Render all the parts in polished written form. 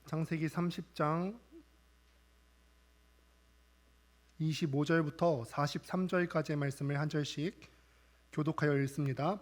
창세기 30장 25절부터 43절까지의 말씀을 한 절씩 교독하여 읽습니다.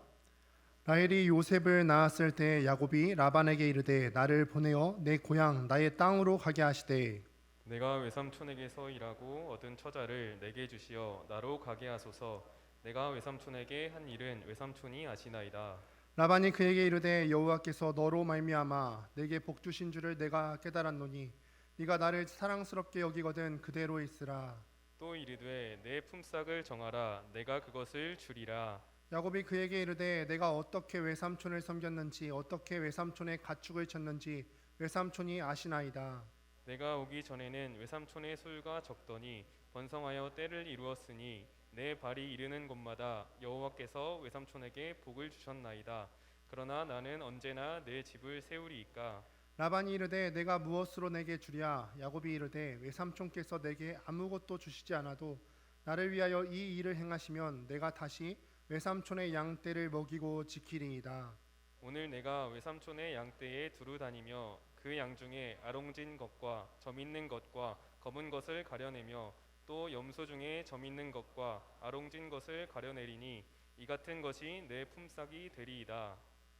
라헬이 요셉을 낳았을 때 야곱이 라반에게 이르되 나를 보내어 내 고향 나의 땅으로 가게 하시되 내가 외삼촌에게서 일하고 얻은 처자를 내게 주시어 나로 가게 하소서. 내가 외삼촌에게 한 일은 외삼촌이 아시나이다. 라반이 그에게 이르되 여호와께서 너로 말미암아 내게 복 주신 줄을 내가 깨달았노니 네가 나를 사랑스럽게 여기거든 그대로 있으라. 또 이르되 내 품삯을 정하라. 내가 그것을 주리라. 야곱이 그에게 이르되 내가 어떻게 외삼촌을 섬겼는지 어떻게 외삼촌의 가축을 쳤는지 외삼촌이 아시나이다. 내가 오기 전에는 외삼촌의 소유가 적더니 번성하여 때를 이루었으니 내 발이 이르는 곳마다 여호와께서 외삼촌에게 복을 주셨나이다. 그러나 나는 언제나 내 집을 세우리이까. 라반이 이르되 내가 무엇으로 내게 주랴. 야곱이 이르되 외삼촌께서 내게 아무것도 주시지 않아도 나를 위하여 이 일을 행하시면 내가 다시 외삼촌의 양떼를 먹이고 지키리이다. 오늘 내가 외삼촌의 양떼에 두루 다니며 그 양 중에 아롱진 것과 점 있는 것과 검은 것을 가려내며 또 염소 중에 점 있는 것과 아롱진 것을 가려내리니 이 같은 것이 내 품삯이 되리이다.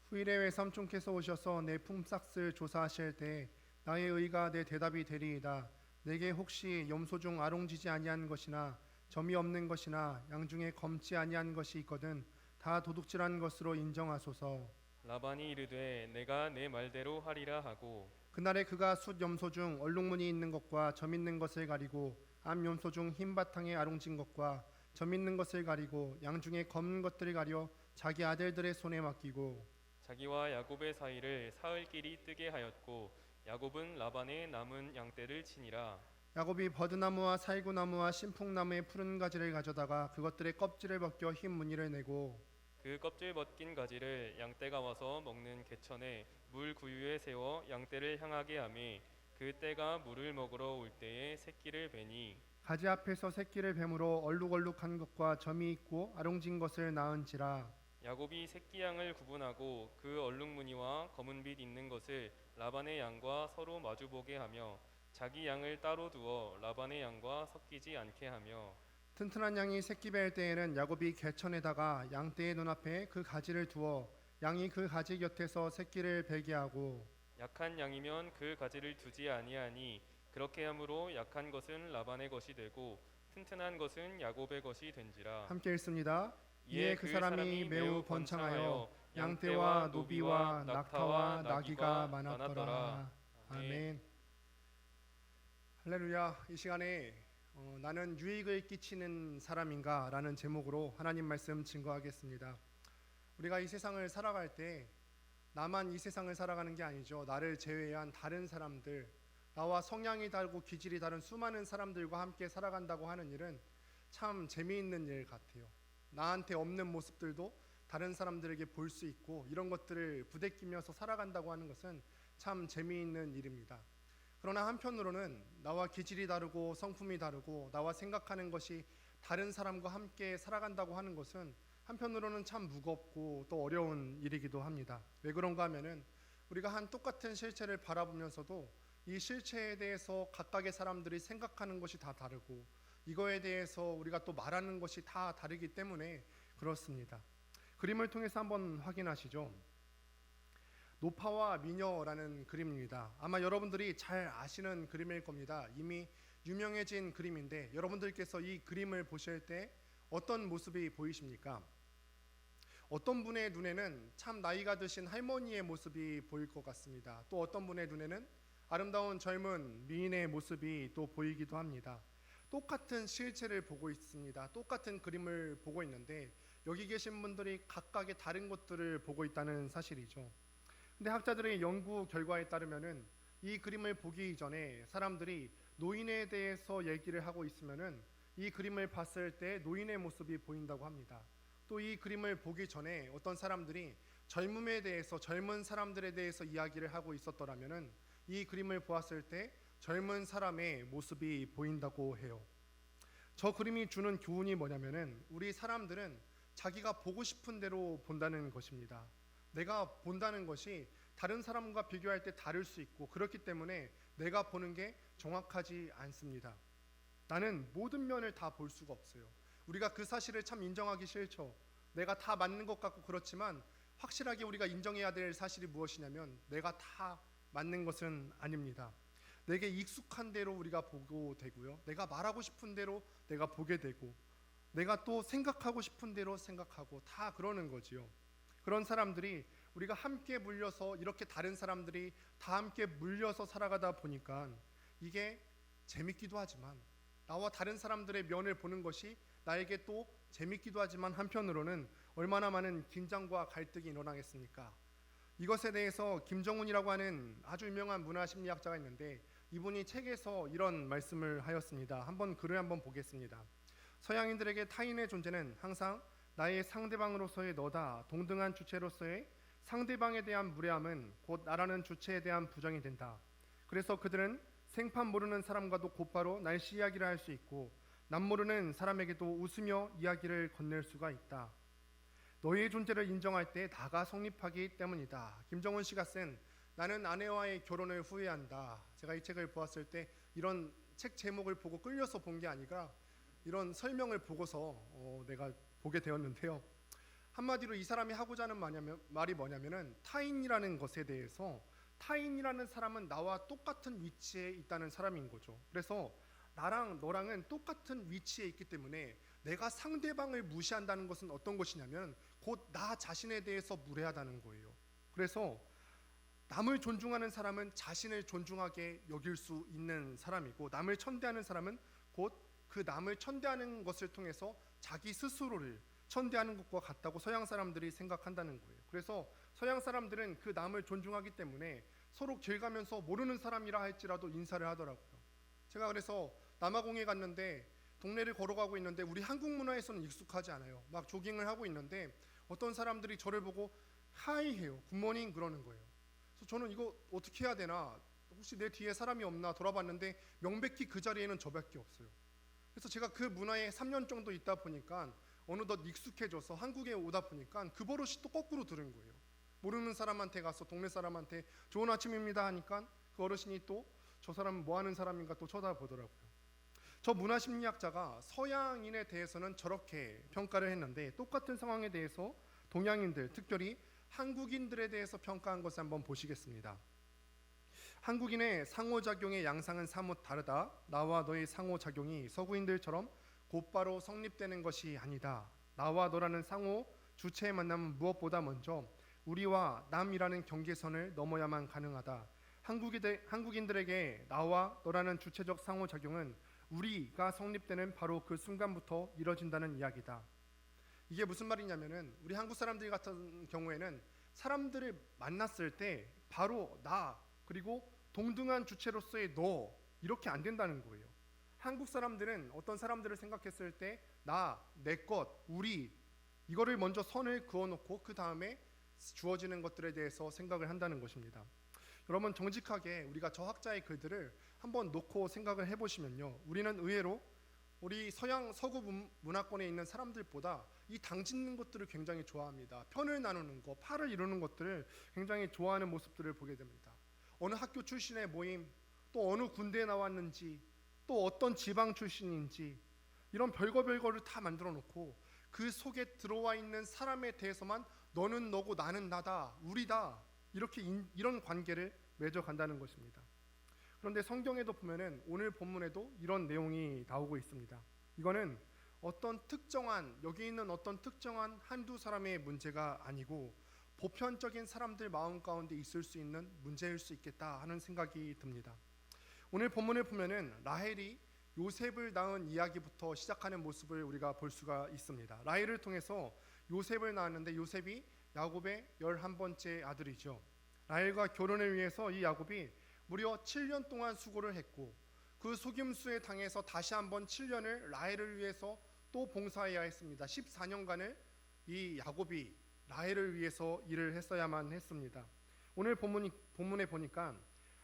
후일에 외삼촌께서 오셔서 내 품삯을 조사하실 때 나의 의가 내 대답이 되리이다. 내게 혹시 염소 중 아롱지지 아니한 것이나 점이 없는 것이나 양 중에 검지 아니한 것이 있거든 다 도둑질한 것으로 인정하소서. 라반이 이르되 내가 내 말대로 하리라 하고 그날에 그가 숫 염소 중 얼룩무늬 있는 것과 점 있는 것을 가리고 암 염소 중 흰 바탕에 아롱진 것과 점 있는 것을 가리고 양 중에 검은 것들을 가려 자기 아들들의 손에 맡기고 자기와 야곱의 사이를 사흘길이 뜨게 하였고 야곱은 라반의 남은 양떼를 치니라. 야곱이 버드나무와 살구나무와 신풍나무의 푸른 가지를 가져다가 그것들의 껍질을 벗겨 흰 무늬를 내고 그 껍질 벗긴 가지를 양떼가 와서 먹는 개천에 물 구유에 세워 양떼를 향하게 하매 그 떼가 물을 먹으러 올 때에 새끼를 베니 가지 앞에서 새끼를 뱀으로 얼룩얼룩한 것과 점이 있고 아롱진 것을 낳은지라. 야곱이 새끼 양을 구분하고 그 얼룩무늬와 검은빛 있는 것을 라반의 양과 서로 마주보게 하며 자기 양을 따로 두어 라반의 양과 섞이지 않게 하며 튼튼한 양이 새끼 뵐 때에는 야곱이 개천에다가 양떼의 눈앞에 그 가지를 두어 양이 그 가지 곁에서 새끼를 베게 하고 약한 양이면 그 가지를 두지 아니하니 그렇게 함으로 약한 것은 라반의 것이 되고 튼튼한 것은 야곱의 것이 된지라. 함께 읽습니다. 이에 그 사람이 매우 번창하여 양떼와 노비와 낙타와 나귀가 많았더라. 아멘. 할렐루야. 이 시간에 나는 유익을 끼치는 사람인가 라는 제목으로 하나님 말씀 증거하겠습니다. 우리가 이 세상을 살아갈 때 나만 이 세상을 살아가는 게 아니죠. 나를 제외한 다른 사람들, 나와 성향이 다르고 기질이 다른 수많은 사람들과 함께 살아간다고 하는 일은 참 재미있는 일 같아요. 나한테 없는 모습들도 다른 사람들에게 볼 수 있고 이런 것들을 부대끼면서 살아간다고 하는 것은 참 재미있는 일입니다. 그러나 한편으로는 나와 기질이 다르고 성품이 다르고 나와 생각하는 것이 다른 사람과 함께 살아간다고 하는 것은 한편으로는 참 무겁고 또 어려운 일이기도 합니다. 왜 그런가 하면은 우리가 한 똑같은 실체를 바라보면서도 이 실체에 대해서 각각의 사람들이 생각하는 것이 다 다르고 이거에 대해서 우리가 또 말하는 것이 다 다르기 때문에 그렇습니다. 그림을 통해서 한번 확인하시죠. 노파와 미녀라는 그림입니다. 아마 여러분들이 잘 아시는 그림일 겁니다. 이미 유명해진 그림인데 여러분들께서 이 그림을 보실 때 어떤 모습이 보이십니까? 어떤 분의 눈에는 참 나이가 드신 할머니의 모습이 보일 것 같습니다. 또 어떤 분의 눈에는 아름다운 젊은 미인의 모습이 또 보이기도 합니다. 똑같은 실체를 보고 있습니다. 똑같은 그림을 보고 있는데 여기 계신 분들이 각각의 다른 것들을 보고 있다는 사실이죠. 근데 학자들의 연구 결과에 따르면은 이 그림을 보기 전에 사람들이 노인에 대해서 얘기를 하고 있으면은 이 그림을 봤을 때 노인의 모습이 보인다고 합니다. 또 이 그림을 보기 전에 어떤 사람들이 젊음에 대해서 젊은 사람들에 대해서 이야기를 하고 있었더라면은 이 그림을 보았을 때 젊은 사람의 모습이 보인다고 해요. 저 그림이 주는 교훈이 뭐냐면은 우리 사람들은 자기가 보고 싶은 대로 본다는 것입니다. 내가 본다는 것이 다른 사람과 비교할 때 다를 수 있고 그렇기 때문에 내가 보는 게 정확하지 않습니다. 나는 모든 면을 다 볼 수가 없어요. 우리가 그 사실을 참 인정하기 싫죠. 내가 다 맞는 것 같고 그렇지만 확실하게 우리가 인정해야 될 사실이 무엇이냐면 내가 다 맞는 것은 아닙니다. 내게 익숙한 대로 우리가 보고 되고요. 내가 말하고 싶은 대로 내가 보게 되고 내가 또 생각하고 싶은 대로 생각하고 다 그러는 거지요. 그런 사람들이 우리가 함께 물려서 이렇게 다른 사람들이 다 함께 물려서 살아가다 보니까 이게 재밌기도 하지만 나와 다른 사람들의 면을 보는 것이 나에게 또 재밌기도 하지만 한편으로는 얼마나 많은 긴장과 갈등이 일어나겠습니까? 이것에 대해서 김정훈이라고 하는 아주 유명한 문화심리학자가 있는데 이분이 책에서 이런 말씀을 하였습니다. 한번 글을 한번 보겠습니다. 서양인들에게 타인의 존재는 항상 나의 상대방으로서의 너다. 동등한 주체로서의 상대방에 대한 무례함은 곧 나라는 주체에 대한 부정이 된다. 그래서 그들은 생판 모르는 사람과도 곧바로 날씨 이야기를 할 수 있고 남 모르는 사람에게도 웃으며 이야기를 건넬 수가 있다. 너의 존재를 인정할 때 다가 성립하기 때문이다. 김정훈 씨가 쓴 나는 아내와의 결혼을 후회한다. 제가 이 책을 보았을 때 이런 책 제목을 보고 끌려서 본 게 아니라 이런 설명을 보고서 내가 보게 되었는데요. 한마디로 이 사람이 하고자 하는 말이 뭐냐면은 타인이라는 것에 대해서 타인이라는 사람은 나와 똑같은 위치에 있다는 사람인 거죠. 그래서 나랑 너랑은 똑같은 위치에 있기 때문에 내가 상대방을 무시한다는 것은 어떤 것이냐면 곧 나 자신에 대해서 무례하다는 거예요. 그래서 남을 존중하는 사람은 자신을 존중하게 여길 수 있는 사람이고 남을 천대하는 사람은 곧 그 남을 천대하는 것을 통해서 자기 스스로를 천대하는 것과 같다고 서양 사람들이 생각한다는 거예요. 그래서 서양 사람들은 그 남을 존중하기 때문에 서로 길 가면서 모르는 사람이라 할지라도 인사를 하더라고요. 제가 그래서 남아공에 갔는데 동네를 걸어가고 있는데 우리 한국 문화에서는 익숙하지 않아요. 막 조깅을 하고 있는데 어떤 사람들이 저를 보고 하이 해요. 굿모닝 그러는 거예요. 그래서 저는 이거 어떻게 해야 되나, 혹시 내 뒤에 사람이 없나 돌아봤는데 명백히 그 자리에는 저밖에 없어요. 그래서 제가 그 문화에 3년 정도 있다 보니까 어느덧 익숙해져서 한국에 오다 보니까 그 버릇이 또 거꾸로 들은 거예요. 모르는 사람한테 가서 동네 사람한테 좋은 아침입니다 하니까 그 어르신이 또 저 사람은 뭐 하는 사람인가 또 쳐다보더라고요. 저 문화심리학자가 서양인에 대해서는 저렇게 평가를 했는데 똑같은 상황에 대해서 동양인들, 특별히 한국인들에 대해서 평가한 것을 한번 보시겠습니다. 한국인의 상호작용의 양상은 사뭇 다르다. 나와 너의 상호작용이 서구인들처럼 곧바로 성립되는 것이 아니다. 나와 너라는 상호 주체의 만남은 무엇보다 먼저 우리와 남이라는 경계선을 넘어야만 가능하다. 한국인들에게 나와 너라는 주체적 상호작용은 우리가 성립되는 바로 그 순간부터 이뤄진다는 이야기다. 이게 무슨 말이냐면은 우리 한국 사람들 같은 경우에는 사람들을 만났을 때 바로 나 그리고 동등한 주체로서의 너 이렇게 안 된다는 거예요. 한국 사람들은 어떤 사람들을 생각했을 때 나, 내 것, 우리 이거를 먼저 선을 그어놓고 그 다음에 주어지는 것들에 대해서 생각을 한다는 것입니다. 여러분 정직하게 우리가 저 학자의 글들을 한번 놓고 생각을 해보시면요, 우리는 의외로 우리 서구 문화권에 있는 사람들보다 이 당짓는 것들을 굉장히 좋아합니다. 편을 나누는 것, 팔을 이루는 것들을 굉장히 좋아하는 모습들을 보게 됩니다. 어느 학교 출신의 모임, 또 어느 군대에 나왔는지, 또 어떤 지방 출신인지 이런 별거를 다 만들어 놓고 그 속에 들어와 있는 사람에 대해서만 너는 너고 나는 나다, 우리다 이렇게 이런 관계를 맺어간다는 것입니다. 그런데 성경에도 보면은 오늘 본문에도 이런 내용이 나오고 있습니다. 이거는 어떤 특정한 여기 있는 어떤 특정한 한두 사람의 문제가 아니고 보편적인 사람들 마음 가운데 있을 수 있는 문제일 수 있겠다 하는 생각이 듭니다. 오늘 본문을 보면은 라헬이 요셉을 낳은 이야기부터 시작하는 모습을 우리가 볼 수가 있습니다. 라헬을 통해서 요셉을 낳았는데 요셉이 야곱의 11번째 아들이죠. 라헬과 결혼을 위해서 이 야곱이 무려 7년 동안 수고를 했고 그 속임수에 당해서 다시 한번 7년을 라헬을 위해서 또 봉사해야 했습니다. 14년간을 이 야곱이 라헬을 위해서 일을 했어야만 했습니다. 오늘 본문에 보니까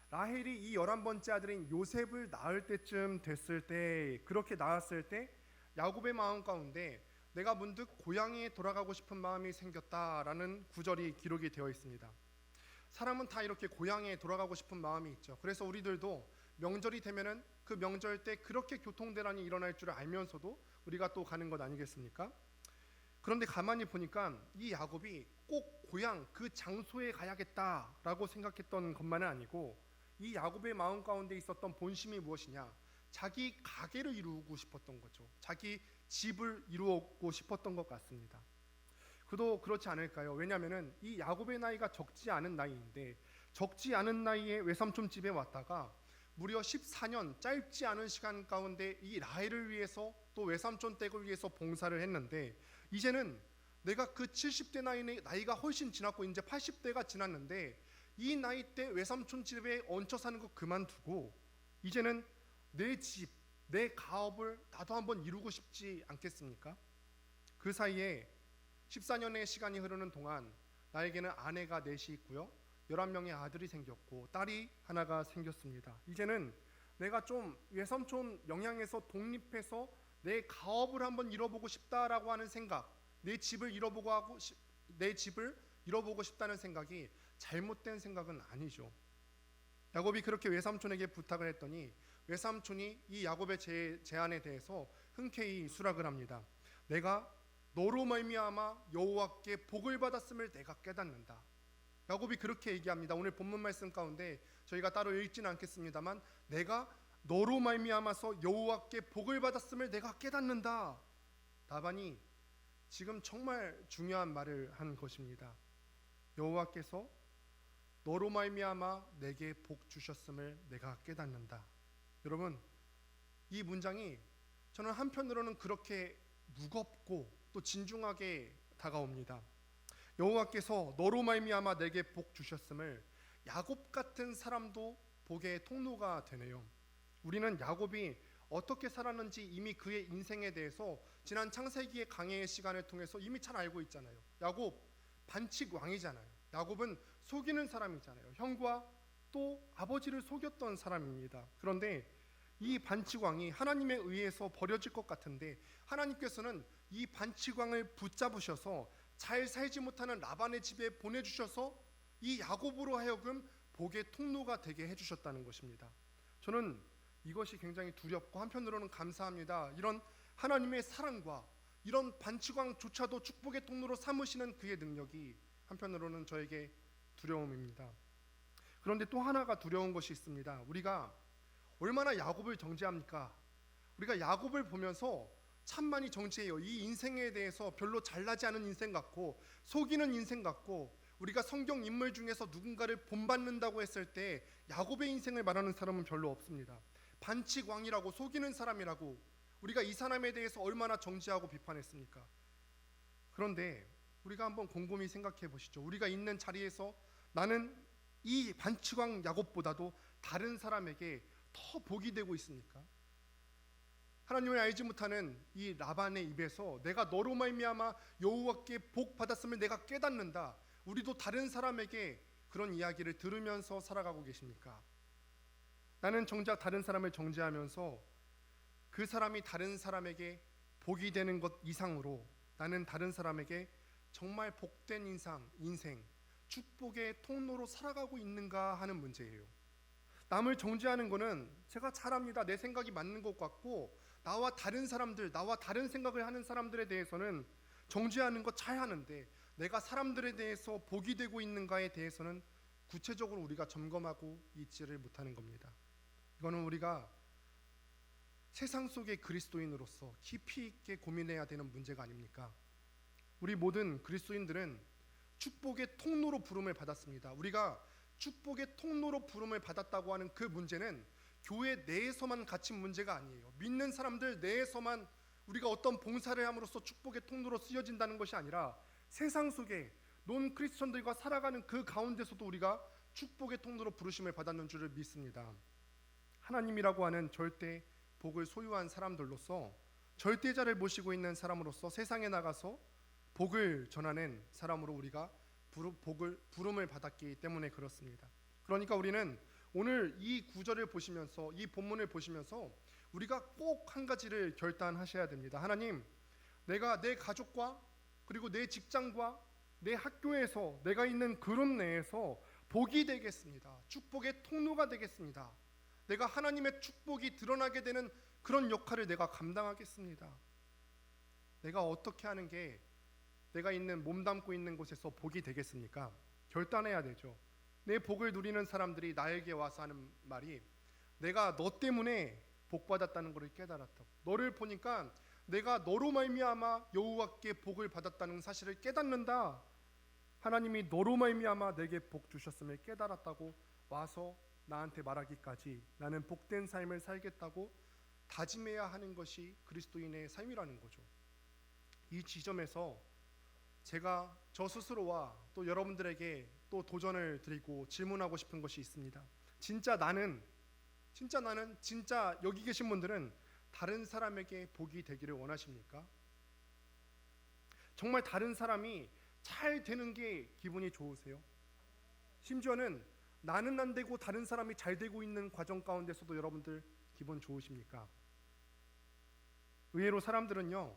라헬이 이 11번째 아들인 요셉을 낳을 때쯤 됐을 때, 그렇게 낳았을 때 야곱의 마음 가운데 내가 문득 고향에 돌아가고 싶은 마음이 생겼다라는 구절이 기록이 되어 있습니다. 사람은 다 이렇게 고향에 돌아가고 싶은 마음이 있죠. 그래서 우리들도 명절이 되면은 그 명절 때 그렇게 교통대란이 일어날 줄 알면서도 우리가 또 가는 것 아니겠습니까? 그런데 가만히 보니까 이 야곱이 꼭 고향 그 장소에 가야겠다라고 생각했던 것만은 아니고, 이 야곱의 마음 가운데 있었던 본심이 무엇이냐? 자기 가게를 이루고 싶었던 거죠. 자기 집을 이루고 싶었던 것 같습니다. 그도 그렇지 않을까요? 왜냐하면 이 야곱의 나이가 적지 않은 나이인데, 적지 않은 나이에 외삼촌 집에 왔다가 무려 14년 짧지 않은 시간 가운데 이 라헬을 위해서 또 외삼촌 댁을 위해서 봉사를 했는데, 이제는 내가 그 70대 나이가 훨씬 지났고 이제 80대가 지났는데, 이 나이 때 외삼촌 집에 얹혀 사는 거 그만두고 이제는 내 집, 내 가업을 나도 한번 이루고 싶지 않겠습니까? 그 사이에 14년의 시간이 흐르는 동안 나에게는 아내가 넷이 있고요, 11명의 아들이 생겼고 딸이 하나가 생겼습니다. 이제는 내가 좀 외삼촌 영향에서 독립해서 내 가업을 한번 이뤄보고 싶다라고 하는 생각, 내 집을 이뤄보고 싶다는 생각이 잘못된 생각은 아니죠. 야곱이 그렇게 외삼촌에게 부탁을 했더니 외삼촌이 이 야곱의 제안에 대해서 흔쾌히 수락을 합니다. 내가 너로 말미암아 여호와께 복을 받았음을 내가 깨닫는다. 야곱이 그렇게 얘기합니다. 오늘 본문 말씀 가운데 저희가 따로 읽지는 않겠습니다만, 내가 너로 말미암아서 여호와께 복을 받았음을 내가 깨닫는다. 라반이 지금 정말 중요한 말을 한 것입니다. 여호와께서 너로 말미암아 내게 복 주셨음을 내가 깨닫는다. 여러분, 이 문장이 저는 한편으로는 그렇게 무겁고 또 진중하게 다가옵니다. 여호와께서 너로 말미암아 내게 복 주셨음을, 야곱 같은 사람도 복의 통로가 되네요. 우리는 야곱이 어떻게 살았는지 이미 그의 인생에 대해서 지난 창세기의 강해의 시간을 통해서 이미 잘 알고 있잖아요. 야곱 반칙 왕이잖아요. 야곱은 속이는 사람이잖아요. 형과 또 아버지를 속였던 사람입니다. 그런데 이 반칙왕이 하나님에 의해서 버려질 것 같은데, 하나님께서는 이 반칙왕을 붙잡으셔서 잘 살지 못하는 라반의 집에 보내주셔서 이 야곱으로 하여금 복의 통로가 되게 해주셨다는 것입니다. 저는 이것이 굉장히 두렵고 한편으로는 감사합니다. 이런 하나님의 사랑과 이런 반칙왕조차도 축복의 통로로 삼으시는 그의 능력이 한편으로는 저에게 두려움입니다. 그런데 또 하나가 두려운 것이 있습니다. 우리가 얼마나 야곱을 정죄합니까? 우리가 야곱을 보면서 참 많이 정죄해요. 이 인생에 대해서 별로 잘나지 않은 인생 같고 속이는 인생 같고, 우리가 성경 인물 중에서 누군가를 본받는다고 했을 때 야곱의 인생을 말하는 사람은 별로 없습니다. 반칙 왕이라고, 속이는 사람이라고 우리가 이 사람에 대해서 얼마나 정죄하고 비판했습니까? 그런데 우리가 한번 곰곰이 생각해 보시죠. 우리가 있는 자리에서 나는 이 반칙 왕 야곱보다도 다른 사람에게 더 복이 되고 있습니까? 하나님을 알지 못하는 이 라반의 입에서 내가 너로 말미암아 여호와께 복 받았음을 내가 깨닫는다. 우리도 다른 사람에게 그런 이야기를 들으면서 살아가고 계십니까? 나는 정작 다른 사람을 정죄하면서 그 사람이 다른 사람에게 복이 되는 것 이상으로 나는 다른 사람에게 정말 복된 인생, 축복의 통로로 살아가고 있는가 하는 문제예요. 남을 정죄하는 거는 제가 잘합니다. 내 생각이 맞는 것 같고, 나와 다른 사람들, 나와 다른 생각을 하는 사람들에 대해서는 정죄하는 거 잘 하는데, 내가 사람들에 대해서 복이 되고 있는가에 대해서는 구체적으로 우리가 점검하고 있지를 못하는 겁니다. 이거는 우리가 세상 속의 그리스도인으로서 깊이 있게 고민해야 되는 문제가 아닙니까? 우리 모든 그리스도인들은 축복의 통로로 부름을 받았습니다. 우리가 축복의 통로로 부름을 받았다고 하는 그 문제는 교회 내에서만 갇힌 문제가 아니에요. 믿는 사람들 내에서만 우리가 어떤 봉사를 함으로써 축복의 통로로 쓰여진다는 것이 아니라, 세상 속에 논 크리스천들과 살아가는 그 가운데서도 우리가 축복의 통로로 부르심을 받았는 줄을 믿습니다. 하나님이라고 하는 절대 복을 소유한 사람들로서, 절대자를 모시고 있는 사람으로서 세상에 나가서 복을 전하는 사람으로 우리가 부름을 받았기 때문에 그렇습니다. 그러니까 우리는 오늘 이 구절을 보시면서, 이 본문을 보시면서 우리가 꼭 한 가지를 결단하셔야 됩니다. 하나님, 내가 내 가족과 그리고 내 직장과 내 학교에서 내가 있는 그룹 내에서 복이 되겠습니다. 축복의 통로가 되겠습니다. 내가 하나님의 축복이 드러나게 되는 그런 역할을 내가 감당하겠습니다. 내가 어떻게 하는 게 내가 있는 몸담고 있는 곳에서 복이 되겠습니까? 결단해야 되죠. 내 복을 누리는 사람들이 나에게 와서 하는 말이 내가 너 때문에 복 받았다는 것을 깨달았다고. 너를 보니까 내가 너로 말미암아 여호와께 복을 받았다는 사실을 깨닫는다. 하나님이 너로 말미암아 내게 복 주셨음을 깨달았다고 와서 나한테 말하기까지 나는 복된 삶을 살겠다고 다짐해야 하는 것이 그리스도인의 삶이라는 거죠. 이 지점에서 제가 저 스스로와 또 여러분들에게 또 도전을 드리고 질문하고 싶은 것이 있습니다. 진짜 여기 계신 분들은 다른 사람에게 복이 되기를 원하십니까? 정말 다른 사람이 잘 되는 게 기분이 좋으세요? 심지어는 나는 안 되고 다른 사람이 잘 되고 있는 과정 가운데서도 여러분들 기분 좋으십니까? 의외로 사람들은요,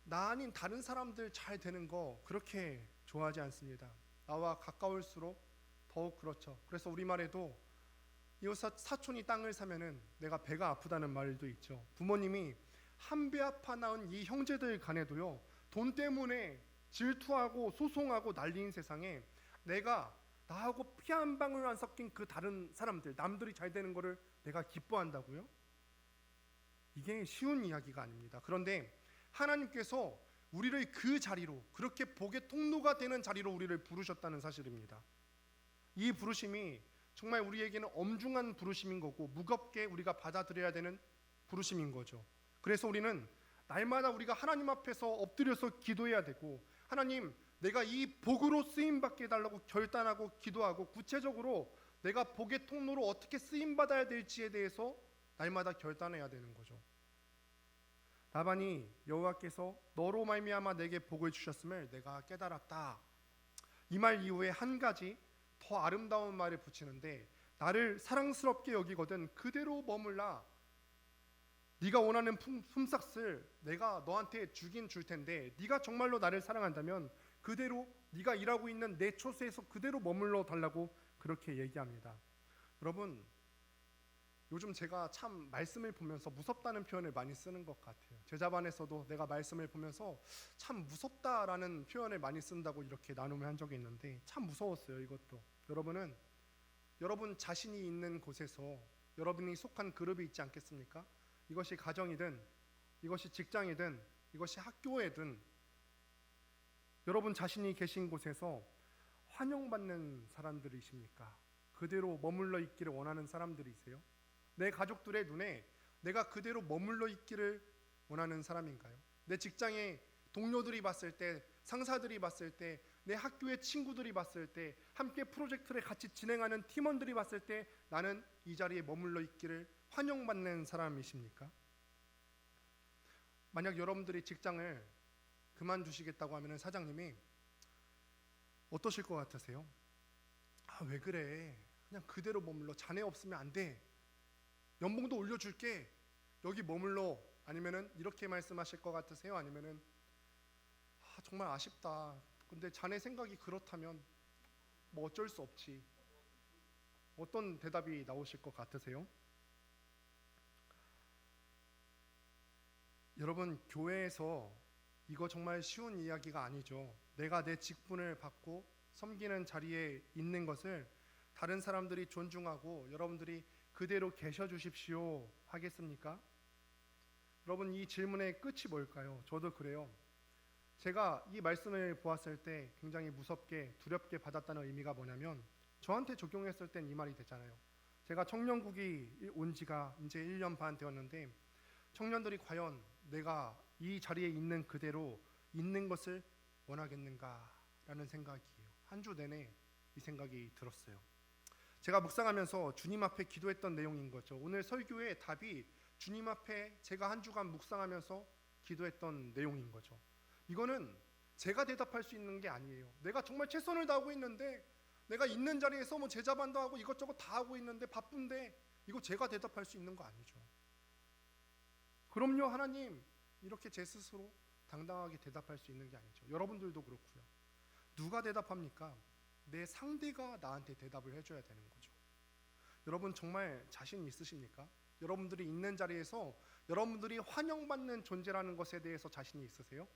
나 아닌 다른 사람들 잘 되는 거 그렇게 좋아하지 않습니다. 나와 가까울수록 더욱 그렇죠. 그래서 우리말에도 이웃 사촌이 땅을 사면은 내가 배가 아프다는 말도 있죠. 부모님이 한 배 아파 낳은 이 형제들 간에도요, 돈 때문에 질투하고 소송하고 난리인 세상에 내가 나하고 피 한 방울 안 섞인 그 다른 사람들, 남들이 잘 되는 거를 내가 기뻐한다고요? 이게 쉬운 이야기가 아닙니다. 그런데 하나님께서 우리를 그 자리로, 그렇게 복의 통로가 되는 자리로 우리를 부르셨다는 사실입니다. 이 부르심이 정말 우리에게는 엄중한 부르심인 거고 무겁게 우리가 받아들여야 되는 부르심인 거죠. 그래서 우리는 날마다 우리가 하나님 앞에서 엎드려서 기도해야 되고, 하나님, 내가 이 복으로 쓰임 받게 해달라고 결단하고 기도하고, 구체적으로 내가 복의 통로로 어떻게 쓰임 받아야 될지에 대해서 날마다 결단해야 되는 거죠. 라반이 여호와께서 너로 말미암아 내게 복을 주셨음을 내가 깨달았다. 이 말 이후에 한 가지 더 아름다운 말을 붙이는데, 나를 사랑스럽게 여기거든 그대로 머물라. 네가 원하는 품삯을 내가 너한테 주긴 줄 텐데, 네가 정말로 나를 사랑한다면 그대로 네가 일하고 있는 내 처소에서 그대로 머물러 달라고 그렇게 얘기합니다. 여러분, 요즘 제가 참 말씀을 보면서 무섭다는 표현을 많이 쓰는 것 같아요. 제자반에서도 내가 말씀을 보면서 참 무섭다라는 표현을 많이 쓴다고 이렇게 나눔을 한 적이 있는데 참 무서웠어요. 이것도 여러분은 여러분 자신이 있는 곳에서 여러분이 속한 그룹이 있지 않겠습니까? 이것이 가정이든 이것이 직장이든 이것이 학교에든 여러분 자신이 계신 곳에서 환영받는 사람들이십니까? 그대로 머물러 있기를 원하는 사람들이세요? 내 가족들의 눈에 내가 그대로 머물러 있기를 원하는 사람인가요? 내 직장의 동료들이 봤을 때, 상사들이 봤을 때, 내 학교의 친구들이 봤을 때, 함께 프로젝트를 같이 진행하는 팀원들이 봤을 때 나는 이 자리에 머물러 있기를 환영받는 사람이십니까? 만약 여러분들이 직장을 그만두시겠다고 하면 사장님이 어떠실 것 같으세요? 아, 왜 그래? 그냥 그대로 머물러. 자네 없으면 안 돼. 연봉도 올려줄게. 여기 머물러. 아니면은 이렇게 말씀하실 것 같으세요? 아니면은 정말 아쉽다. 근데 자네 생각이 그렇다면 뭐 어쩔 수 없지. 어떤 대답이 나오실 것 같으세요? 여러분, 교회에서 이거 정말 쉬운 이야기가 아니죠. 내가 내 직분을 받고 섬기는 자리에 있는 것을 다른 사람들이 존중하고 여러분들이 그대로 계셔 주십시오 하겠습니까? 여러분, 이 질문의 끝이 뭘까요? 저도 그래요. 제가 이 말씀을 보았을 때 굉장히 무섭게 두렵게 받았다는 의미가 뭐냐면, 저한테 적용했을 땐 이 말이 되잖아요. 제가 청년국이 온 지가 이제 1년 반 되었는데, 청년들이 과연 내가 이 자리에 있는 그대로 있는 것을 원하겠는가라는 생각이에요. 한 주 내내 이 생각이 들었어요. 제가 묵상하면서 주님 앞에 기도했던 내용인 거죠. 오늘 설교의 답이 주님 앞에 제가 한 주간 묵상하면서 기도했던 내용인 거죠. 이거는 제가 대답할 수 있는 게 아니에요. 내가 정말 최선을 다하고 있는데, 내가 있는 자리에서 뭐 제자반도 하고 이것저것 다 하고 있는데 바쁜데, 이거 제가 대답할 수 있는 거 아니죠. 그럼요 하나님, 이렇게 제 스스로 당당하게 대답할 수 있는 게 아니죠. 여러분들도 그렇고요. 누가 대답합니까? 내 상대가 나한테 대답을 해줘야 되는 거죠. 여러분 정말 자신 있으십니까? 여러분들이 있는 자리에서 여러분들이 환영받는 존재라는 것에 대해서 자신이 있으세요?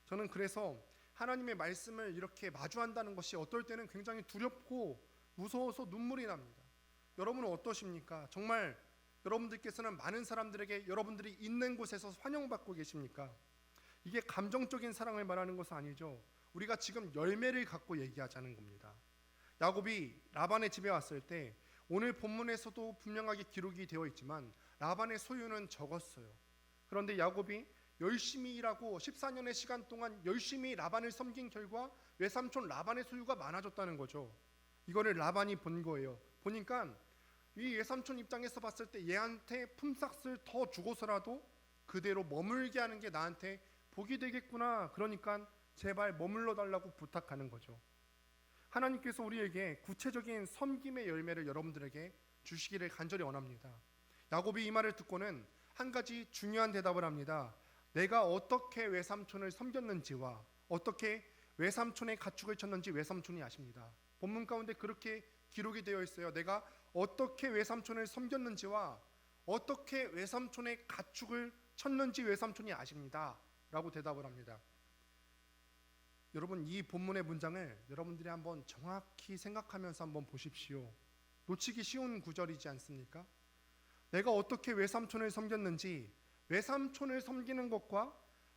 저는 그래서 하나님의 말씀을 이렇게 마주한다는 것이 어떨 때는 굉장히 두렵고 무서워서 눈물이 납니다. 여러분은 어떠십니까? 정말 여러분들께서는 많은 사람들에게 여러분들이 있는 곳에서 환영받고 계십니까? 이게 감정적인 사랑을 말하는 것은 아니죠. 우리가 지금 열매를 갖고 얘기하자는 겁니다. 야곱이 라반의 집에 왔을 때 오늘 본문에서도 분명하게 기록이 되어 있지만 라반의 소유는 적었어요. 그런데 야곱이 열심히 일하고 14년의 시간 동안 열심히 라반을 섬긴 결과 외삼촌 라반의 소유가 많아졌다는 거죠. 이거를 라반이 본 거예요. 보니까 이 외삼촌 입장에서 봤을 때 얘한테 품삯을 더 주고서라도 그대로 머물게 하는 게 나한테 복이 되겠구나. 그러니까 제발 머물러 달라고 부탁하는 거죠. 하나님께서 우리에게 구체적인 섬김의 열매를 여러분들에게 주시기를 간절히 원합니다. 야곱이 이 말을 듣고는 한 가지 중요한 대답을 합니다. 내가 어떻게 외삼촌을 섬겼는지와 어떻게 외삼촌의 가축을 쳤는지 외삼촌이 아십니다. 본문 가운데 그렇게 기록이 되어 있어요. 내가 어떻게 외삼촌을 섬겼는지와 어떻게 외삼촌의 가축을 쳤는지 외삼촌이 아십니다. 라고 대답을 합니다. 여러분 이 본문의 문장을 여러분들이 한번 정확히 생각하면서 한번 보십시오. 놓치기 쉬운 구절이지 않습니까? 내가 어떻게 외삼촌을 섬겼는지, 외삼촌을 섬기는 것과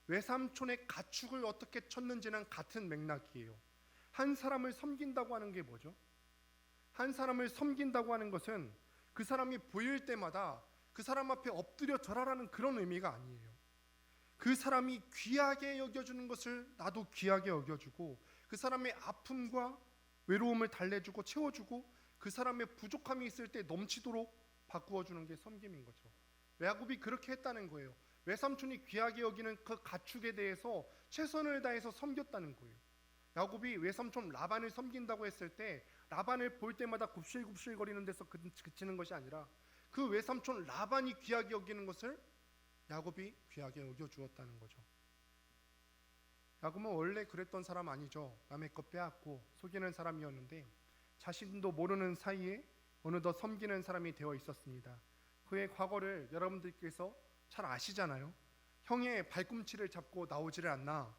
외삼촌의 가축을 어떻게 쳤는지는 같은 맥락이에요. 한 사람을 섬긴다고 하는 게 뭐죠? 한 사람을 섬긴다고 하는 것은 그 사람이 보일 때마다 그 사람 앞에 엎드려 절하라는 그런 의미가 아니에요. 그 사람이 귀하게 여겨주는 것을 나도 귀하게 여겨주고 그 사람의 아픔과 외로움을 달래주고 채워주고 그 사람의 부족함이 있을 때 넘치도록 바꾸어주는 게 섬김인 거죠. 야곱이 그렇게 했다는 거예요. 외삼촌이 귀하게 여기는 그 가축에 대해서 최선을 다해서 섬겼다는 거예요. 야곱이 외삼촌 라반을 섬긴다고 했을 때 라반을 볼 때마다 굽실굽실거리는 데서 그치는 것이 아니라 그 외삼촌 라반이 귀하게 여기는 것을 야곱이 귀하게 여겨주었다는 거죠. 야곱은 원래 그랬던 사람 아니죠. 남의 것 빼앗고 속이는 사람이었는데 자신도 모르는 사이에 어느덧 섬기는 사람이 되어 있었습니다. 그의 과거를 여러분들께서 잘 아시잖아요. 형의 발꿈치를 잡고 나오지를 않나,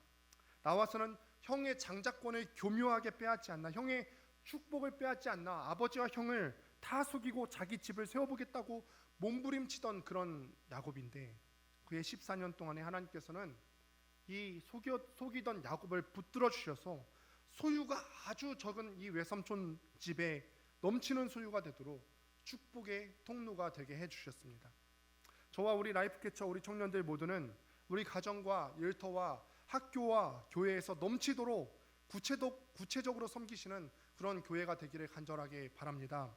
나와서는 형의 장자권을 교묘하게 빼앗지 않나, 형의 축복을 빼앗지 않나, 아버지와 형을 다 속이고 자기 집을 세워보겠다고 몸부림치던 그런 야곱인데 그의 14년 동안에 하나님께서는 이 속이던 야곱을 붙들어 주셔서 소유가 아주 적은 이 외삼촌 집에 넘치는 소유가 되도록 축복의 통로가 되게 해주셨습니다. 저와 우리 라이프캐쳐 우리 청년들 모두는 우리 가정과 일터와 학교와 교회에서 넘치도록 구체적으로 섬기시는 그런 교회가 되기를 간절하게 바랍니다.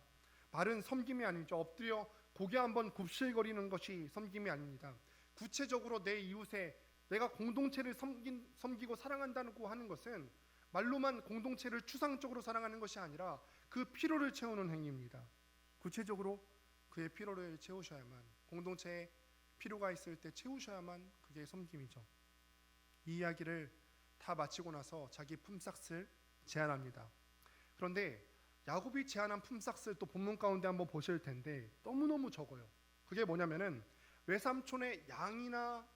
말은 섬김이 아니죠. 엎드려 고개 한번 굽실거리는 것이 섬김이 아닙니다. 구체적으로 내 이웃에 내가 공동체를 섬기고 사랑한다고 하는 것은 말로만 공동체를 추상적으로 사랑하는 것이 아니라 그 필요를 채우는 행위입니다. 구체적으로 그의 필요를 채우셔야만, 공동체에 필요가 있을 때 채우셔야만 그게 섬김이죠. 이 이야기를 다 마치고 나서 자기 품삯을 제안합니다. 그런데 야곱이 제안한 품삯을 또 본문 가운데 한번 보실 텐데 너무너무 적어요. 그게 뭐냐면은 외삼촌의 양이나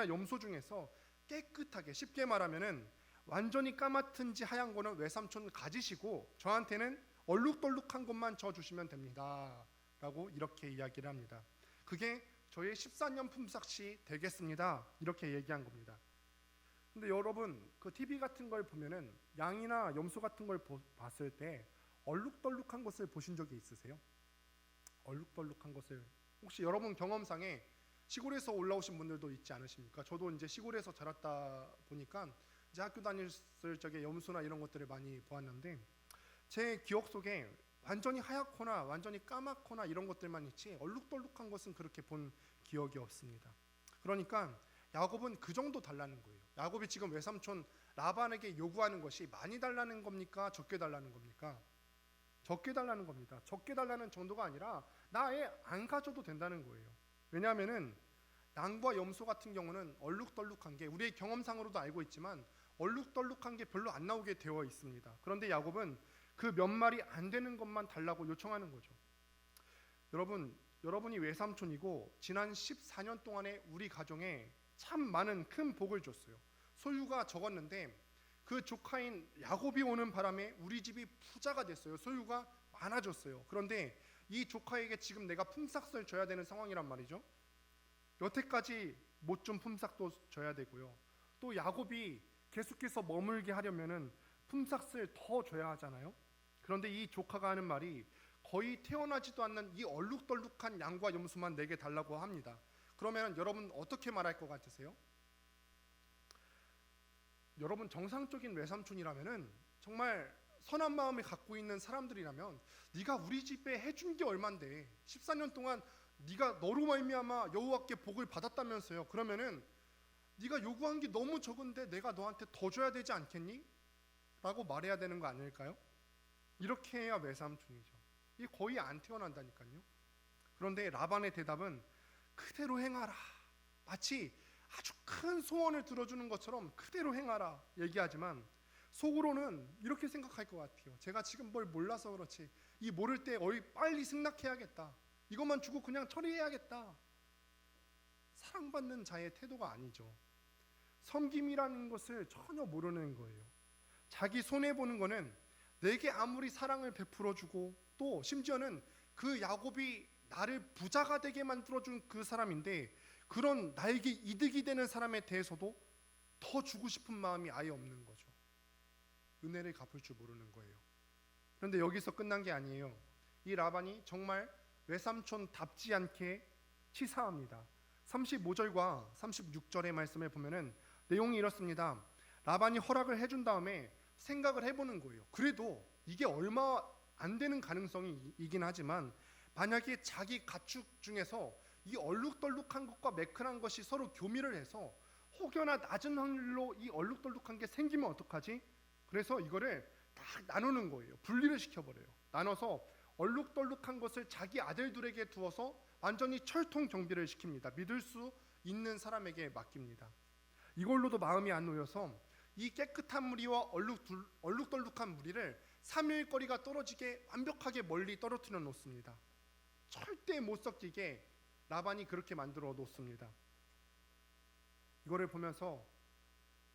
염소 중에서 깨끗하게, 쉽게 말하면은 완전히 까맣든지 하얀 거는 외삼촌 가지시고 저한테는 얼룩덜룩한 것만 줘주시면 됩니다 라고 이렇게 이야기를 합니다. 그게 저의 14년 품삯이 되겠습니다 이렇게 얘기한 겁니다. 근데 여러분 그 TV 같은 걸 보면은 양이나 염소 같은 걸 봤을 때 얼룩덜룩한 것을 보신 적이 있으세요? 얼룩덜룩한 것을 혹시 여러분 경험상에 시골에서 올라오신 분들도 있지 않으십니까? 저도 이제 시골에서 자랐다 보니까 이제 학교 다녔을 적에 염소나 이런 것들을 많이 보았는데 제 기억 속에 완전히 하얗거나 완전히 까맣거나 이런 것들만 있지 얼룩덜룩한 것은 그렇게 본 기억이 없습니다. 그러니까 야곱은 그 정도 달라는 거예요. 야곱이 지금 외삼촌 라반에게 요구하는 것이 많이 달라는 겁니까? 적게 달라는 겁니까? 적게 달라는 겁니다. 적게 달라는 정도가 아니라 나 아예 안 가져도 된다는 거예요. 왜냐하면은 양과 염소 같은 경우는 얼룩덜룩한 게 우리의 경험상으로도 알고 있지만 얼룩덜룩한 게 별로 안 나오게 되어 있습니다. 그런데 야곱은 그 몇 마리 안 되는 것만 달라고 요청하는 거죠. 여러분이 외삼촌이고 지난 14년 동안에 우리 가정에 참 많은 큰 복을 줬어요. 소유가 적었는데 그 조카인 야곱이 오는 바람에 우리 집이 부자가 됐어요. 소유가 많아졌어요. 그런데 이 조카에게 지금 내가 품삯을 줘야 되는 상황이란 말이죠. 여태까지 못 준 품삯도 줘야 되고요. 또 야곱이 계속해서 머물게 하려면은 품삯을 더 줘야 하잖아요. 그런데 이 조카가 하는 말이 거의 태어나지도 않는 이 얼룩덜룩한 양과 염소만 내게 달라고 합니다. 그러면 여러분 어떻게 말할 것 같으세요? 여러분 정상적인 외삼촌이라면은 정말 선한 마음을 갖고 있는 사람들이라면 네가 우리 집에 해준 게 얼만데 14년 동안 네가 너로 말미암아 여호와께 복을 받았다면서요. 그러면은 네가 요구한 게 너무 적은데 내가 너한테 더 줘야 되지 않겠니? 라고 말해야 되는 거 아닐까요? 이렇게 해야 외삼촌이죠. 이게 거의 안 태어난다니까요. 그런데 라반의 대답은 그대로 행하라. 마치 아주 큰 소원을 들어주는 것처럼 그대로 행하라 얘기하지만 속으로는 이렇게 생각할 것 같아요. 제가 지금 뭘 몰라서 그렇지 이 모를 때 빨리 승낙해야겠다. 이것만 주고 그냥 처리해야겠다. 사랑받는 자의 태도가 아니죠. 섬김이라는 것을 전혀 모르는 거예요. 자기 손해보는 거는 내게 아무리 사랑을 베풀어주고 또 심지어는 그 야곱이 나를 부자가 되게 만들어준 그 사람인데 그런 나에게 이득이 되는 사람에 대해서도 더 주고 싶은 마음이 아예 없는 거죠. 은혜를 갚을 줄 모르는 거예요. 그런데 여기서 끝난 게 아니에요. 이 라반이 정말 외삼촌답지 않게 치사합니다. 35절과 36절의 말씀을 보면은 내용이 이렇습니다. 라반이 허락을 해준 다음에 생각을 해보는 거예요. 그래도 이게 얼마 안 되는 가능성이 이긴 하지만 만약에 자기 가축 중에서 이 얼룩덜룩한 것과 매끈한 것이 서로 교미를 해서 혹여나 낮은 확률로 이 얼룩덜룩한 게 생기면 어떡하지? 그래서 이거를 딱 나누는 거예요. 분리를 시켜버려요. 나눠서 얼룩덜룩한 것을 자기 아들들에게 두어서 완전히 철통 정비를 시킵니다. 믿을 수 있는 사람에게 맡깁니다. 이걸로도 마음이 안 놓여서 이 깨끗한 무리와 얼룩덜룩한 무리를 3일 거리가 떨어지게 완벽하게 멀리 떨어뜨려 놓습니다. 절대 못 섞이게 라반이 그렇게 만들어 놓습니다. 이거를 보면서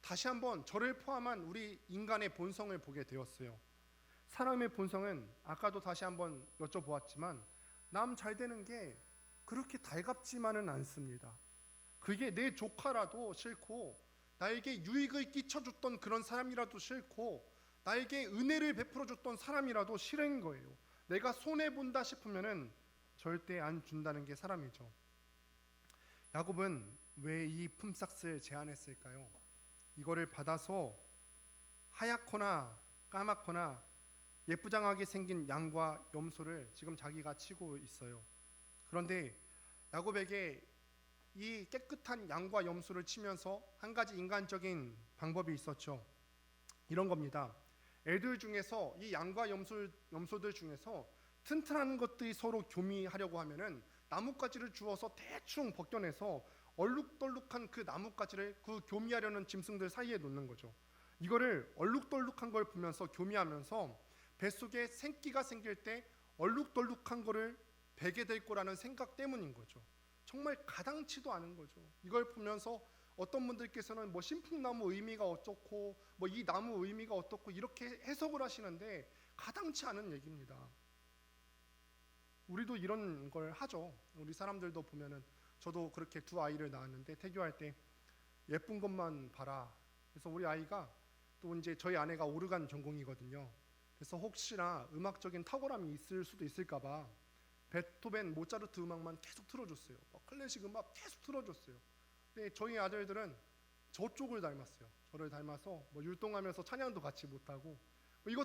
다시 한번 저를 포함한 우리 인간의 본성을 보게 되었어요. 사람의 본성은 아까도 다시 한번 여쭤보았지만 남 잘 되는 게 그렇게 달갑지만은 않습니다. 그게 내 조카라도 싫고 나에게 유익을 끼쳐줬던 그런 사람이라도 싫고 나에게 은혜를 베풀어줬던 사람이라도 싫은 거예요. 내가 손해본다 싶으면은 절대 안 준다는 게 사람이죠. 야곱은 왜 이 품삯을 제안했을까요? 이거를 받아서 하얗거나 까맣거나 예쁘장하게 생긴 양과 염소를 지금 자기가 치고 있어요. 그런데 야곱에게 이 깨끗한 양과 염소를 치면서 한 가지 인간적인 방법이 있었죠. 이런 겁니다. 애들 중에서 이 양과 염소들 중에서 튼튼한 것들이 서로 교미하려고 하면은 나뭇가지를 주워서 대충 벗겨내서 얼룩덜룩한 그 나뭇가지를 그 교미하려는 짐승들 사이에 놓는 거죠. 이거를 얼룩덜룩한 걸 보면서 교미하면서 뱃속에 생기가 생길 때 얼룩덜룩한 거를 베게 될 거라는 생각 때문인 거죠. 정말 가당치도 않은 거죠. 이걸 보면서 어떤 분들께서는 뭐 신풍나무 의미가 어떻고 뭐 이 나무 의미가 어떻고 이렇게 해석을 하시는데 가당치 않은 얘기입니다. 우리도 이런 걸 하죠. 우리 사람들도 보면은 저도 그렇게 두 아이를 낳았는데 태교할 때 예쁜 것만 봐라. 그래서 우리 아이가 또 이제 저희 아내가 오르간 전공이거든요. 그래서 혹시나 음악적인 탁월함이 있을 수도 있을까봐 베토벤, 모차르트 음악만 계속 틀어줬어요. 클래식 음악 계속 틀어줬어요. 근데 저희 아들들은 저쪽을 닮았어요. 저를 닮아서 뭐 율동하면서 찬양도 같이 못하고 이거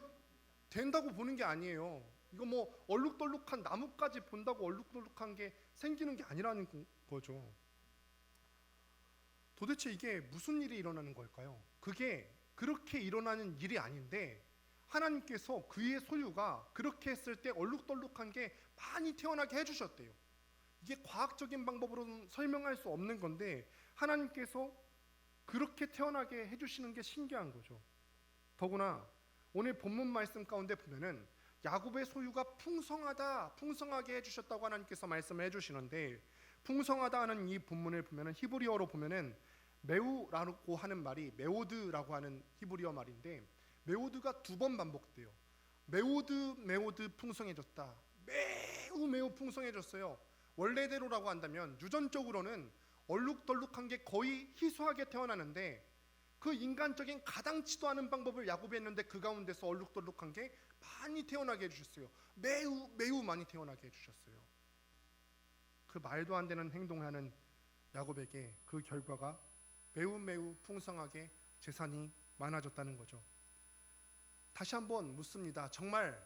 된다고 보는 게 아니에요. 이거 뭐 얼룩덜룩한 나뭇가지 본다고 얼룩덜룩한 게 생기는 게 아니라는 거죠. 도대체 이게 무슨 일이 일어나는 걸까요? 그게 그렇게 일어나는 일이 아닌데 하나님께서 그의 소유가 그렇게 했을 때 얼룩덜룩한 게 많이 태어나게 해주셨대요. 이게 과학적인 방법으로는 설명할 수 없는 건데 하나님께서 그렇게 태어나게 해주시는 게 신기한 거죠. 더구나 오늘 본문 말씀 가운데 보면은 야곱의 소유가 풍성하게 해주셨다고 하나님께서 말씀을 해주시는데, 풍성하다 하는 이 본문을 보면은 히브리어로 보면은 메우라고 하는 말이 메오드라고 하는 히브리어 말인데, 메오드가 2번 반복돼요. 메오드 풍성해졌다. 매우 풍성해졌어요. 원래대로라고 한다면 유전적으로는 얼룩덜룩한 게 거의 희소하게 태어나는데, 그 인간적인 가당치도 않은 방법을 야곱이 했는데 그 가운데서 얼룩덜룩한 게 많이 태어나게 해주셨어요. 매우 많이 태어나게 해주셨어요. 그 말도 안 되는 행동을 하는 야곱에게 그 결과가 매우 풍성하게 재산이 많아졌다는 거죠. 다시 한번 묻습니다. 정말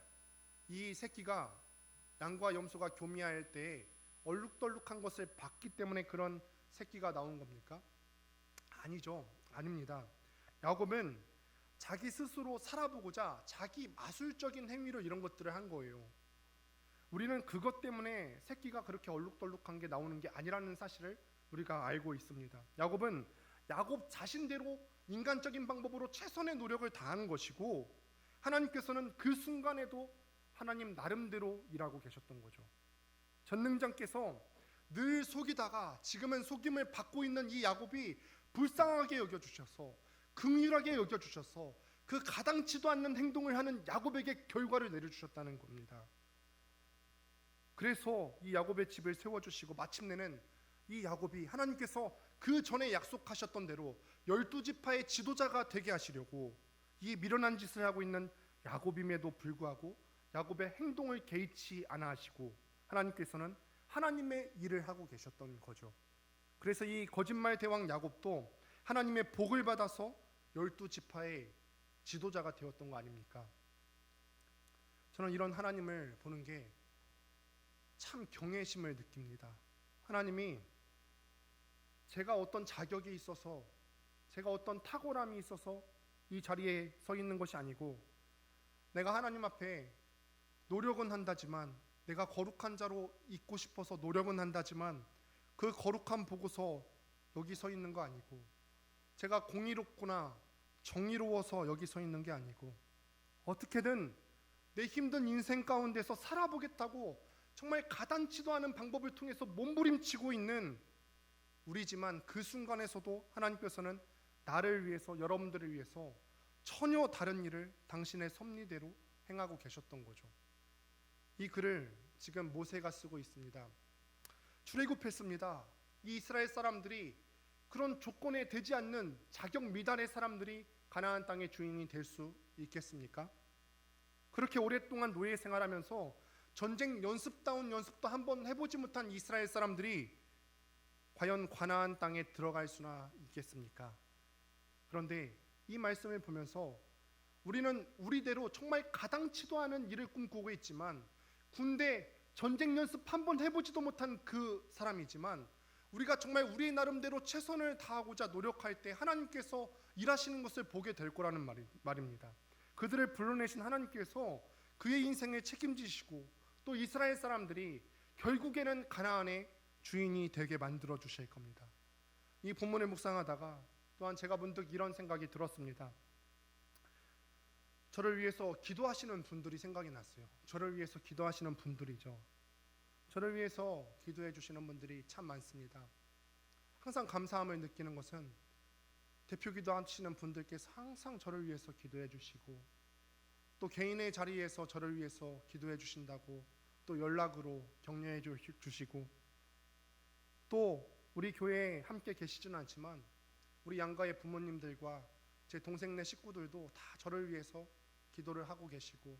이 새끼가 양과 염소가 교미할 때 얼룩덜룩한 것을 봤기 때문에 그런 새끼가 나온 겁니까? 아니죠. 아닙니다. 야곱은 자기 스스로 살아보고자 자기 마술적인 행위로 이런 것들을 한 거예요. 우리는 그것 때문에 새끼가 그렇게 얼룩덜룩한 게 나오는 게 아니라는 사실을 우리가 알고 있습니다. 야곱은 야곱 자신대로 인간적인 방법으로 최선의 노력을 다한 것이고, 하나님께서는 그 순간에도 하나님 나름대로 일하고 계셨던 거죠. 전능자께서 늘 속이다가 지금은 속임을 받고 있는 이 야곱이 불쌍하게 여겨주셔서, 긍휼하게 여겨주셔서 그 가당치도 않는 행동을 하는 야곱에게 결과를 내려주셨다는 겁니다. 그래서 이 야곱의 집을 세워주시고 마침내는 이 야곱이 하나님께서 그 전에 약속하셨던 대로 12지파의 지도자가 되게 하시려고 이 미련한 짓을 하고 있는 야곱임에도 불구하고 야곱의 행동을 개의치 않아 하시고, 하나님께서는 하나님의 일을 하고 계셨던 거죠. 그래서 이 거짓말 대왕 야곱도 하나님의 복을 받아서 12지파의 지도자가 되었던 거 아닙니까? 저는 이런 하나님을 보는 게 참 경외심을 느낍니다. 하나님이 제가 어떤 자격이 있어서, 제가 어떤 탁월함이 있어서 이 자리에 서 있는 것이 아니고, 내가 하나님 앞에 노력은 한다지만, 내가 거룩한 자로 있고 싶어서 노력은 한다지만 그 거룩함 보고서 여기 서 있는 거 아니고, 제가 공의롭구나 정의로워서 여기 서 있는 게 아니고, 어떻게든 내 힘든 인생 가운데서 살아보겠다고 정말 가당치도 않은 방법을 통해서 몸부림치고 있는 우리지만, 그 순간에서도 하나님께서는 나를 위해서, 여러분들을 위해서 전혀 다른 일을 당신의 섭리대로 행하고 계셨던 거죠. 이 글을 지금 모세가 쓰고 있습니다. 출애굽했습니다. 이 이스라엘 사람들이 그런 조건에 되지 않는 자격 미달의 사람들이 가나안 땅의 주인이 될 수 있겠습니까? 그렇게 오랫동안 노예 생활하면서 전쟁 연습다운 연습도 한번 해보지 못한 이스라엘 사람들이 과연 가나안 땅에 들어갈 수나 있겠습니까? 그런데 이 말씀을 보면서 우리는 우리대로 정말 가당치도 않은 일을 꿈꾸고 있지만, 군대 전쟁 연습 한번 해보지도 못한 그 사람이지만, 우리가 정말 우리의 나름대로 최선을 다하고자 노력할 때 하나님께서 일하시는 것을 보게 될 거라는 말입니다. 그들을 불러내신 하나님께서 그의 인생을 책임지시고, 또 이스라엘 사람들이 결국에는 가나안의 주인이 되게 만들어 주실 겁니다. 이 본문을 묵상하다가 또한 제가 문득 이런 생각이 들었습니다. 저를 위해서 기도하시는 분들이 생각이 났어요. 저를 위해서 기도하시는 분들이죠. 저를 위해서 기도해 주시는 분들이 참 많습니다. 항상 감사함을 느끼는 것은 대표 기도하시는 분들께서 항상 저를 위해서 기도해 주시고, 또 개인의 자리에서 저를 위해서 기도해 주신다고 또 연락으로 격려해 주시고, 또 우리 교회에 함께 계시지는 않지만 우리 양가의 부모님들과 제 동생네 식구들도 다 저를 위해서 기도를 하고 계시고,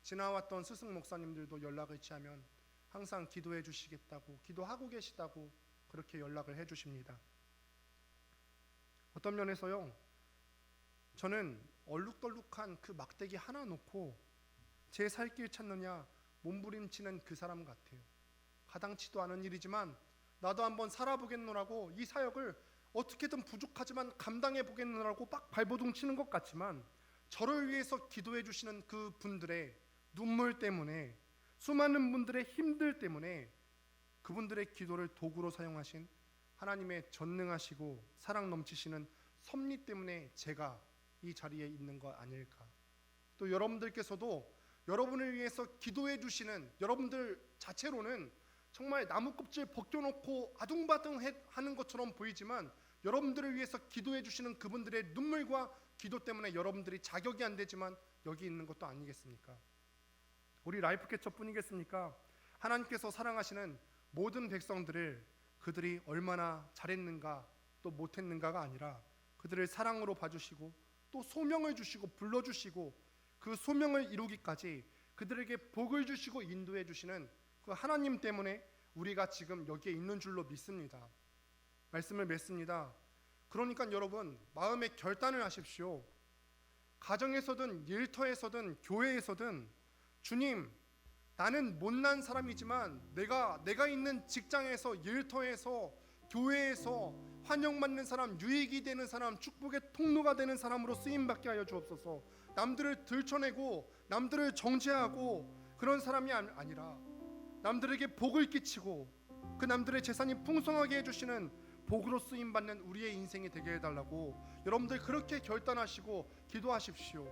지나왔던 스승 목사님들도 연락을 취하면 항상 기도해 주시겠다고, 기도하고 계시다고 그렇게 연락을 해 주십니다. 어떤 면에서요, 저는 얼룩덜룩한 그 막대기 하나 놓고 제 살 길 찾느냐 몸부림치는 그 사람 같아요. 가당치도 않은 일이지만 나도 한번 살아보겠노라고 이 사역을 어떻게든 부족하지만 감당해 보겠노라고 막 발버둥 치는 것 같지만, 저를 위해서 기도해 주시는 그 분들의 눈물 때문에, 수많은 분들의 힘들 때문에 그분들의 기도를 도구로 사용하신 하나님의 전능하시고 사랑 넘치시는 섭리 때문에 제가 이 자리에 있는 거 아닐까. 또 여러분들께서도 여러분을 위해서 기도해 주시는 여러분들 자체로는 정말 나무 껍질 벗겨놓고 아둥바둥 하는 것처럼 보이지만 여러분들을 위해서 기도해 주시는 그분들의 눈물과 기도 때문에 여러분들이 자격이 안 되지만 여기 있는 것도 아니겠습니까? 우리 라이프캐쳐뿐이겠습니까? 하나님께서 사랑하시는 모든 백성들을 그들이 얼마나 잘했는가 또 못했는가가 아니라 그들을 사랑으로 봐주시고 또 소명을 주시고 불러주시고 그 소명을 이루기까지 그들에게 복을 주시고 인도해 주시는 그 하나님 때문에 우리가 지금 여기에 있는 줄로 믿습니다. 말씀을 맺습니다. 그러니까 여러분 마음의 결단을 하십시오. 가정에서든 일터에서든 교회에서든 주님, 나는 못난 사람이지만 내가 있는 직장에서 일터에서 교회에서 환영받는 사람, 유익이 되는 사람, 축복의 통로가 되는 사람으로 쓰임받게 하여 주옵소서. 남들을 들춰내고 남들을 정죄하고 그런 사람이 아니라 남들에게 복을 끼치고 그 남들의 재산이 풍성하게 해주시는 복으로 쓰임받는 우리의 인생이 되게 해달라고 여러분들 그렇게 결단하시고 기도하십시오.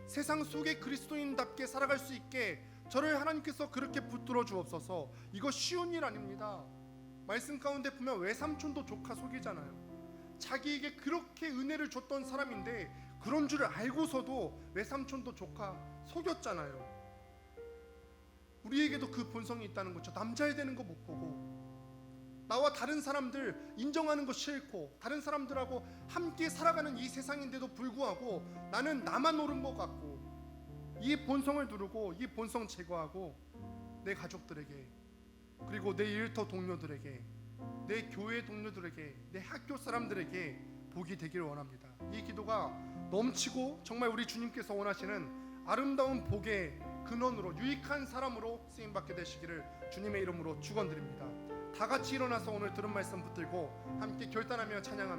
세상 속에 그리스도인답게 살아갈 수 있게 저를 하나님께서 그렇게 붙들어 주옵소서. 이거 쉬운 일 아닙니다. 말씀 가운데 보면 외삼촌도 조카 속이잖아요. 자기에게 그렇게 은혜를 줬던 사람인데 그런 줄 알고서도 외삼촌도 조카 속였잖아요. 우리에게도 그 본성이 있다는 거죠. 남자애 되는 거 못 보고 나와 다른 사람들 인정하는 거 싫고 다른 사람들하고 함께 살아가는 이 세상인데도 불구하고 나는 나만 옳은 것 같고 이 본성을 누르고 이 본성 제거하고 내 가족들에게 그리고 내 일터 동료들에게 내 교회 동료들에게 내 학교 사람들에게 복이 되기를 원합니다. 이 기도가 넘치고 정말 우리 주님께서 원하시는 아름다운 복의 근원으로 유익한 사람으로 쓰임받게 되시기를 주님의 이름으로 축원드립니다. 다 같이 일어나서 오늘 들은 말씀 붙들고 함께 결단하며 찬양합니다.